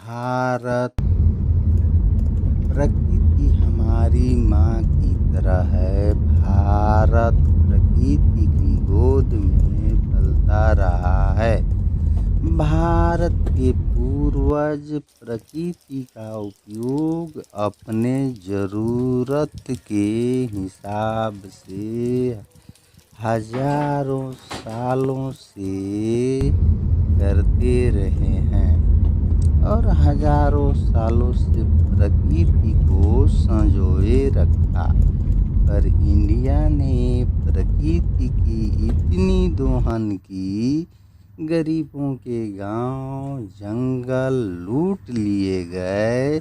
भारत प्रकृति हमारी माँ की तरह है। भारत प्रकृति की गोद में पलता रहा है। भारत के पूर्वज प्रकृति का उपयोग अपने जरूरत के हिसाब से हजारों सालों से करते रहे हैं और हजारों सालों से प्रकृति को संजोए रखा। पर इंडिया ने प्रकृति की इतनी दोहन की, गरीबों के गांव जंगल लूट लिए गए,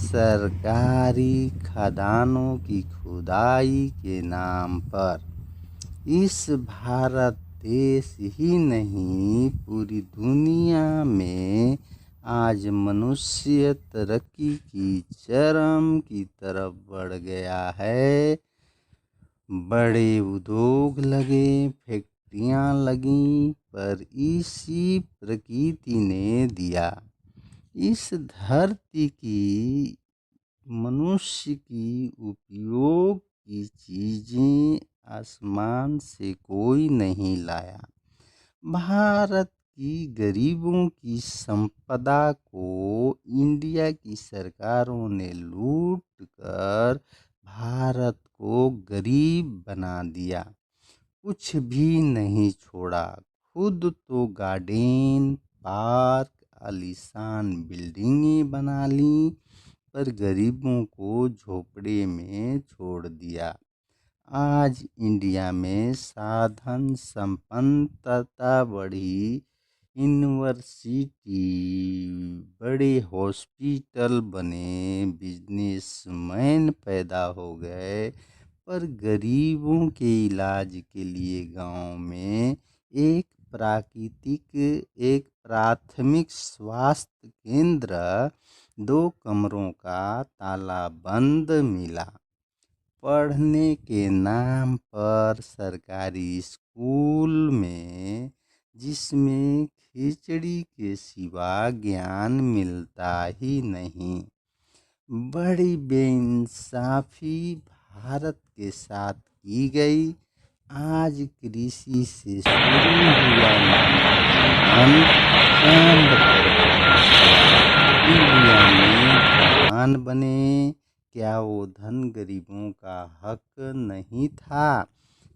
सरकारी खदानों की खुदाई के नाम पर। इस भारत देश ही नहीं, पूरी दुनिया में आज मनुष्य तरक्की की चरम की तरफ बढ़ गया है। बड़े उद्योग लगे, फैक्ट्रियां लगीं, पर इसी प्रकृति ने दिया। इस धरती की मनुष्य की उपयोग की चीजें आसमान से कोई नहीं लाया। भारत की गरीबों की संपदा को इंडिया की सरकारों ने लूट कर भारत को गरीब बना दिया। कुछ भी नहीं छोड़ा। खुद तो गार्डन, पार्क, आलीशान बिल्डिंगें बना ली, पर गरीबों को झोपड़े में छोड़ दिया। आज इंडिया में साधन संपन्नता बढ़ी, यूनिवर्सिटी, बड़े हॉस्पिटल बने, बिजनेसमैन पैदा हो गए, पर गरीबों के इलाज के लिए गांव में एक प्राथमिक स्वास्थ्य केंद्र 2 कमरों का ताला बंद मिला। पढ़ने के नाम पर सरकारी स्कूल में, जिसमें खिचड़ी के सिवा ज्ञान मिलता ही नहीं। बड़ी बेइंसाफी भारत के साथ की गई। आज कृषि से शुरू हुआ इंडिया में धन बने। क्या वो धन गरीबों का हक नहीं था?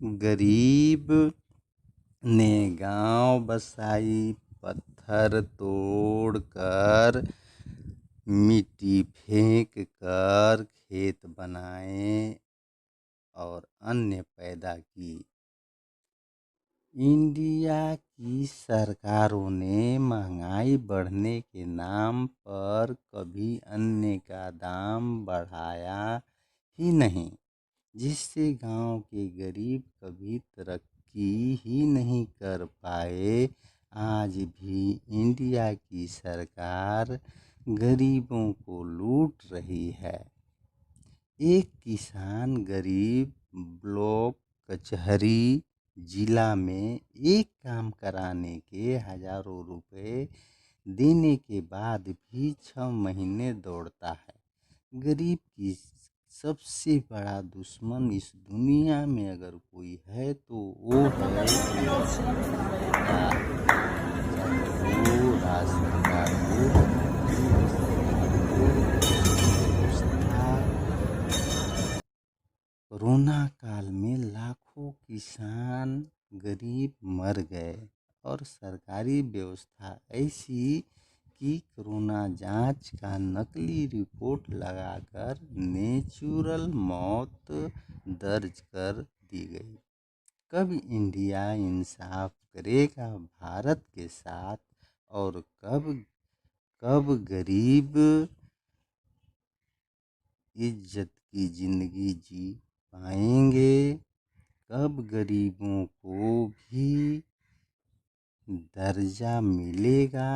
गरीब ने गांव बसाई, पत्थर तोड़कर, मिट्टी फेंक कर खेत बनाए और अन्न पैदा की। इंडिया की सरकारों ने महंगाई बढ़ने के नाम पर कभी अन्न का दाम बढ़ाया ही नहीं, जिससे गांव के गरीब कभी तरक्की ही नहीं कर पाए। आज भी इंडिया की सरकार गरीबों को लूट रही है। एक किसान गरीब ब्लॉक कचहरी जिला में एक काम कराने के हजारों रुपए देने के बाद भी 6 महीने दौड़ता है। गरीब की सबसे बड़ा दुश्मन इस दुनिया में अगर कोई है तो वो है राज्य सरकार को। कोरोना काल में लाखों किसान गरीब मर गए और सरकारी व्यवस्था ऐसी कि कोरोना जांच का नकली रिपोर्ट लगाकर नेचुरल मौत दर्ज कर दी गई। कब इंडिया इंसाफ करेगा भारत के साथ, और कब गरीब इज्जत की जिंदगी जी पाएंगे? कब गरीबों को भी दर्जा मिलेगा?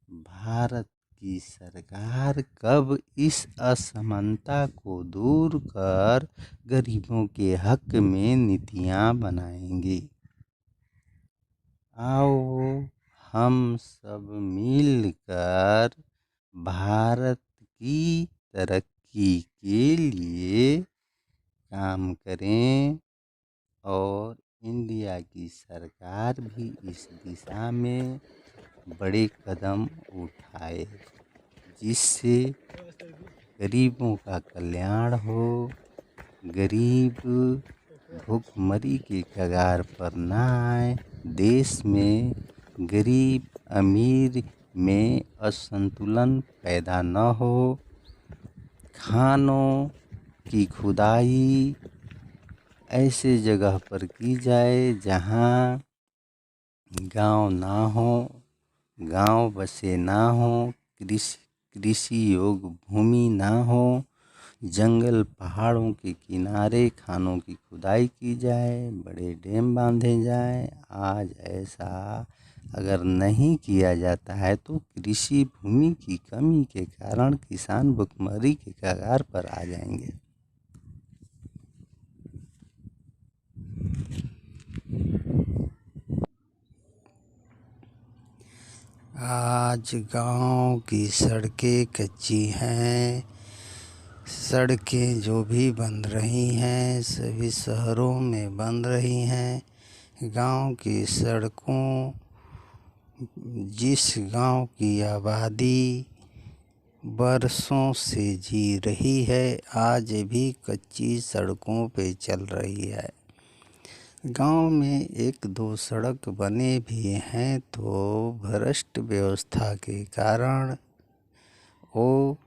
भारत की सरकार कब इस असमानता को दूर कर गरीबों के हक में नीतियां बनाएंगी? आओ हम सब मिलकर भारत की तरक्की के लिए काम करें और इंडिया की सरकार भी इस दिशा में बड़े कदम उठाए, जिससे गरीबों का कल्याण हो, गरीब भूखमरी के कगार पर न आए, देश में गरीब अमीर में असंतुलन पैदा न हो, खानों की खुदाई ऐसे जगह पर की जाए जहाँ गांव ना हो, गांव बसे ना हो, कृषि योग्य भूमि ना हो, जंगल पहाड़ों के किनारे खानों की खुदाई की जाए, बड़े डैम बांधे जाएं। आज ऐसा अगर नहीं किया जाता है तो कृषि भूमि की कमी के कारण किसान भुखमरी के कगार पर आ जाएंगे। आज गांव की सड़कें कच्ची हैं। सड़कें जो भी बन रही हैं सभी शहरों में बन रही हैं। गांव की सड़कों, जिस गांव की आबादी बरसों से जी रही है, आज भी कच्ची सड़कों पे चल रही है। गांव में एक दो सड़क बने भी हैं तो भ्रष्ट व्यवस्था के कारण वो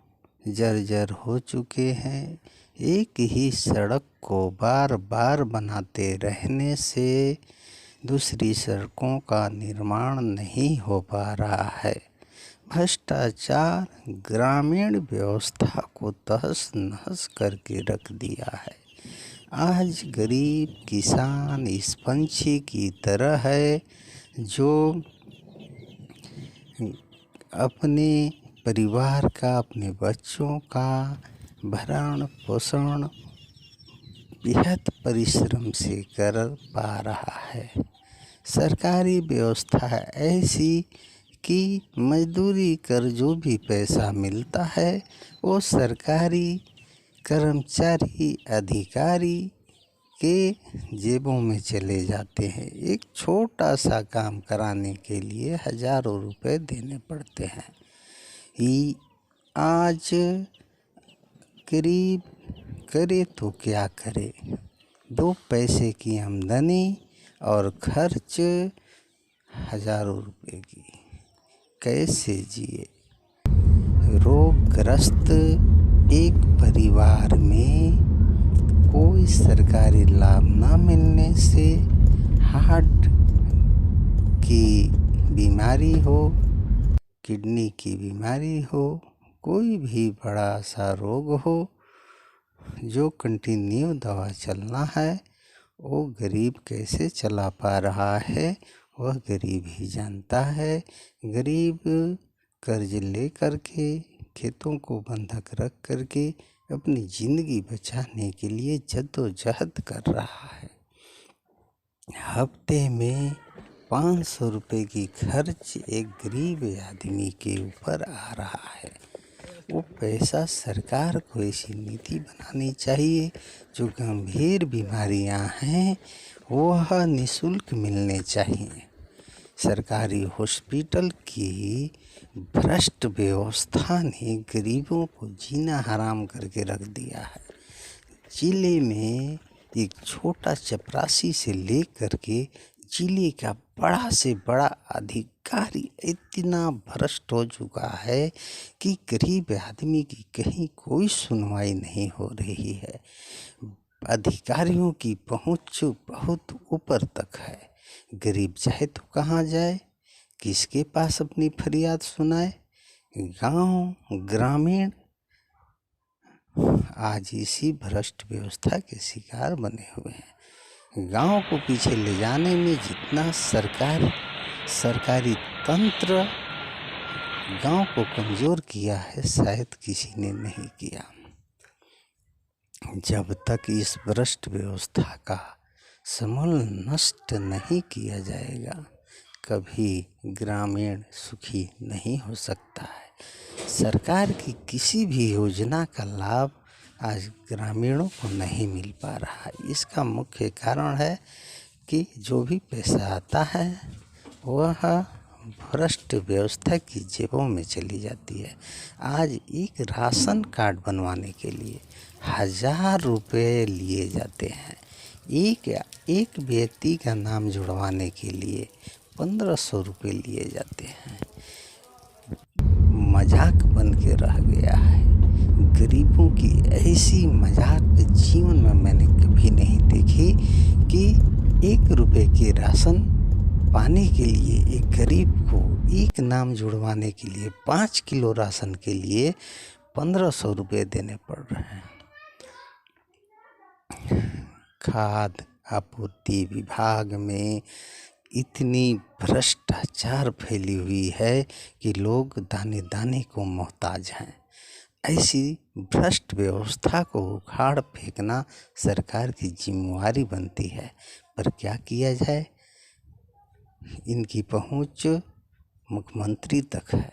जर्जर हो चुके हैं। एक ही सड़क को बार बार बनाते रहने से दूसरी सड़कों का निर्माण नहीं हो पा रहा है। भ्रष्टाचार ग्रामीण व्यवस्था को तहस नहस करके रख दिया है। आज गरीब किसान इस पंछी की तरह है जो अपने परिवार का, अपने बच्चों का भरण पोषण बेहद परिश्रम से कर पा रहा है। सरकारी व्यवस्था ऐसी कि मजदूरी कर जो भी पैसा मिलता है वो सरकारी कर्मचारी अधिकारी के जेबों में चले जाते हैं। एक छोटा सा काम कराने के लिए हज़ारों रुपए देने पड़ते हैं। आज गरीब करे तो क्या करे, दो पैसे की आमदनी और खर्च हज़ारों रुपए की, कैसे जिए। रोगग्रस्त एक परिवार में कोई सरकारी लाभ न मिलने से हार्ट की बीमारी हो, किडनी की बीमारी हो, कोई भी बड़ा सा रोग हो जो कंटिन्यू दवा चलना है, वो गरीब कैसे चला पा रहा है वह गरीब ही जानता है। गरीब कर्ज ले करके, खेतों को बंधक रख करके अपनी ज़िंदगी बचाने के लिए जद्दोजहद कर रहा है। हफ्ते में 500 रुपये की खर्च एक गरीब आदमी के ऊपर आ रहा है। वो पैसा सरकार को ऐसी नीति बनानी चाहिए जो गंभीर बीमारियां हैं वह निःशुल्क मिलने चाहिए। सरकारी हॉस्पिटल की भ्रष्ट व्यवस्था ने गरीबों को जीना हराम करके रख दिया है। जिले में एक छोटा चपरासी से लेकर के जिले का बड़ा से बड़ा अधिकारी इतना भ्रष्ट हो चुका है कि गरीब आदमी की कहीं कोई सुनवाई नहीं हो रही है। अधिकारियों की पहुंच बहुत ऊपर तक है। गरीब चाहे तो कहाँ जाए, किसके पास अपनी फरियाद सुनाए। गांव ग्रामीण आज इसी भ्रष्ट व्यवस्था के शिकार बने हुए हैं। गांव को पीछे ले जाने में जितना सरकारी तंत्र गांव को कमज़ोर किया है शायद किसी ने नहीं किया। जब तक इस भ्रष्ट व्यवस्था का समूल नष्ट नहीं किया जाएगा कभी ग्रामीण सुखी नहीं हो सकता है। सरकार की किसी भी योजना का लाभ आज ग्रामीणों को नहीं मिल पा रहा है। इसका मुख्य कारण है कि जो भी पैसा आता है वह भ्रष्ट व्यवस्था की जेबों में चली जाती है। आज एक राशन कार्ड बनवाने के लिए 1000 रुपये लिए जाते हैं। एक व्यक्ति का नाम जुड़वाने के लिए 1500 रुपये लिए जाते हैं। मजाक बन के रह गया है। गरीबों की ऐसी मजाक जीवन में मैंने कभी नहीं देखी कि 1 रुपये की राशन पाने के लिए एक गरीब को एक नाम जुड़वाने के लिए 5 किलो राशन के लिए 1500 रुपये देने पड़ रहे हैं। खाद्य आपूर्ति विभाग में इतनी भ्रष्टाचार फैली हुई है कि लोग दाने दाने को मोहताज हैं। ऐसी भ्रष्ट व्यवस्था को उखाड़ फेंकना सरकार की जिम्मेवारी बनती है, पर क्या किया जाए? इनकी पहुंच मुख्यमंत्री तक है।